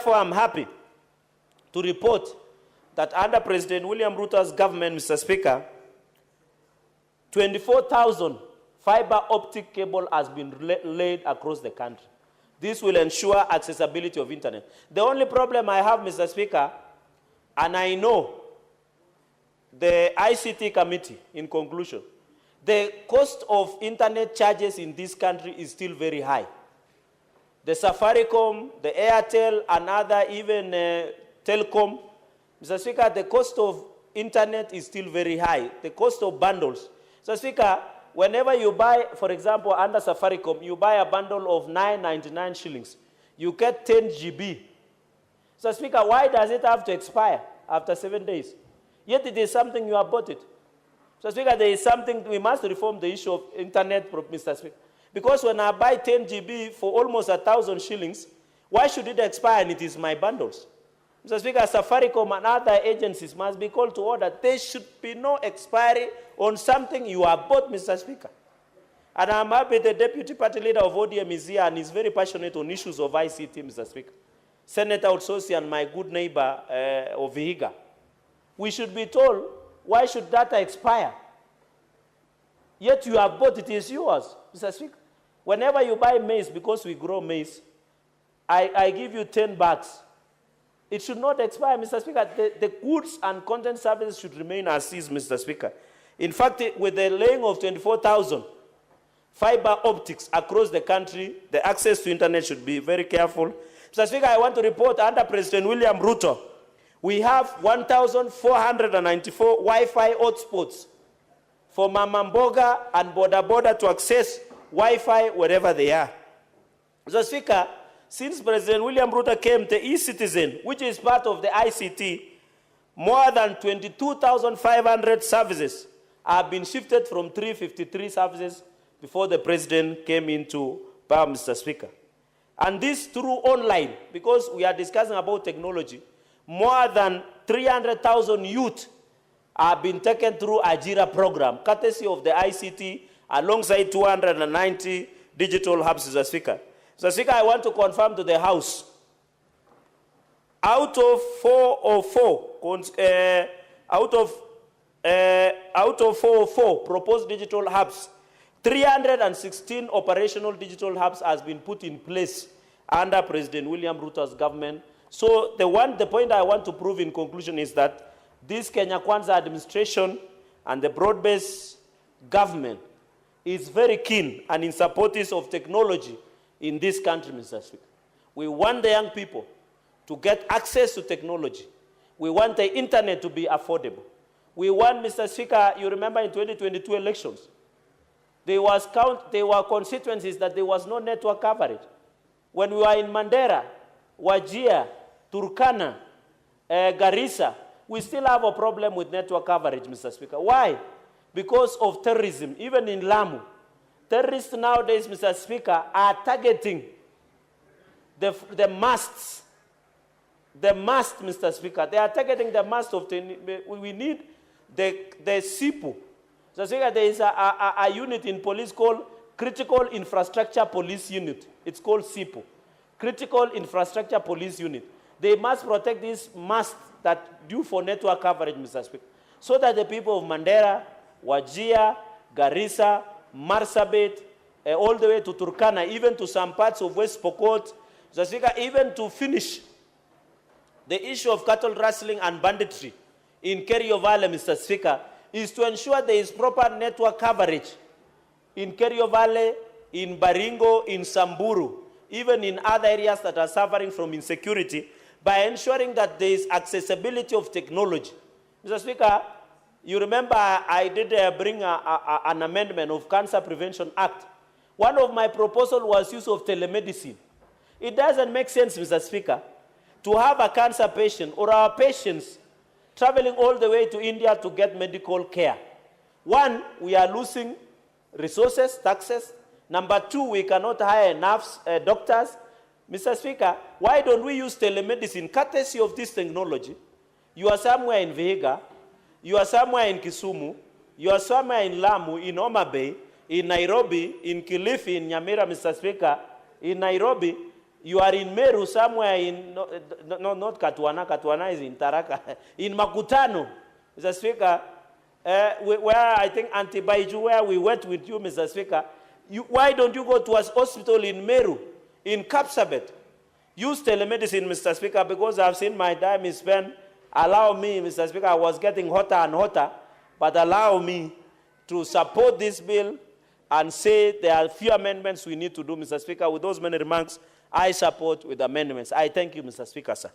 Therefore, I'm happy to report that under President William Ruto's government, Mr. Speaker, 24,000 fiber optic cable has been laid across the country. This will ensure accessibility of internet. The only problem I have, Mr. Speaker, and I know the ICT committee, in conclusion, the cost of internet charges in this country is still very high. The Safaricom, the Airtel, and other even telecom, Mr. Speaker, the cost of internet is still very high. The cost of bundles. Mr. Speaker, whenever you buy, for example, under Safaricom, you buy a bundle of 9.99 shillings. You get 10 GB. Mr. Speaker, why does it have to expire after 7 days? Yet it is something you have bought it. Mr. Speaker, there is something, we must reform the issue of internet, Mr. Speaker. Because when I buy 10 GB for almost 1,000 shillings, why should it expire and it is my bundles? Mr. Speaker, Safaricom and other agencies must be called to order. There should be no expiry on something you have bought, Mr. Speaker. And I'm happy the Deputy Party Leader of ODM is here and is very passionate on issues of ICT, Mr. Speaker. Senator Otsosi and my good neighbor of Vihiga. We should be told, why should data expire? Yet you have bought it, is yours, Mr. Speaker. Whenever you buy maize, because we grow maize, I give you 10 bucks. It should not expire, Mr. Speaker. The goods and content services should remain as is, Mr. Speaker. In fact, with the laying of 24,000 fiber optics across the country, the access to internet should be very careful. Mr. Speaker, I want to report under President William Ruto, we have 1,494 Wi-Fi hotspots for Mamamboga and Boda Boda to access Wi-Fi wherever they are. Mr. Speaker, since President William Ruto came to e-Citizen, which is part of the ICT, more than 22,500 services have been shifted from 353 services before the President came into power, Mr. Speaker. And this through online, because we are discussing about technology. More than 300,000 youth have been taken through Ajira program, courtesy of the ICT, alongside 290 digital hubs, Mr. Speaker. Mr. Speaker, I want to confirm to the House, out of 404 proposed digital hubs, 316 operational digital hubs has been put in place under President William Ruto's government. So the point I want to prove in conclusion is that this Kenya Kwanza administration and the broad-based government is very keen and in support of technology in this country, Mr. Speaker. We want the young people to get access to technology. We want the internet to be affordable. We want, Mr. Speaker, you remember in 2022 elections, there were constituencies that there was no network coverage. When we were in Mandera, Wajir, Turkana, Garissa, we still have a problem with network coverage, Mr. Speaker. Why? Because of terrorism, even in Lamu. Terrorists nowadays, Mr. Speaker, are targeting the masts. The mast, Mr. Speaker. They are targeting the mast of we need the SIPU. Mr. Speaker, there is a unit in police called Critical Infrastructure Police Unit. It's called SIPU. Critical Infrastructure Police Unit. They must protect this mast that due for network coverage, Mr. Speaker, so that the people of Mandera, Wajir, Garissa, Marsabit, all the way to Turkana, even to some parts of West Pokot, Mr. Speaker, even to finish the issue of cattle rustling and banditry in Kerio Valley, Mr. Speaker, is to ensure there is proper network coverage in Kerio Valley, in Baringo, in Samburu, even in other areas that are suffering from insecurity, by ensuring that there is accessibility of technology. Mr. Speaker, you remember I did bring an amendment of Cancer Prevention Act. One of my proposals was use of telemedicine. It doesn't make sense, Mr. Speaker, to have a cancer patient or our patients traveling all the way to India to get medical care. One, we are losing resources, taxes. Number two, we cannot hire enough doctors. Mr. Speaker, why don't we use telemedicine, courtesy of this technology? You are somewhere in Vihiga, you are somewhere in Kisumu, you are somewhere in Lamu, in Homa Bay, in Nairobi, in Kilifi, in Nyamira, Mr. Speaker, in Nairobi, You are in Meru, somewhere in, not Katwana, Katwana is in Taraka, in Makutano, Mr. Speaker, where I think Antibaiju, where we went with you, Mr. Speaker, why don't you go to a hospital in Meru, in Kapsabet? Use telemedicine, Mr. Speaker, because I've seen my time is spent. Allow me, Mr. Speaker, I was getting hotter and hotter, but allow me to support this bill and say there are few amendments we need to do, Mr. Speaker. With those many remarks, I support with amendments. I thank you, Mr. Speaker, sir.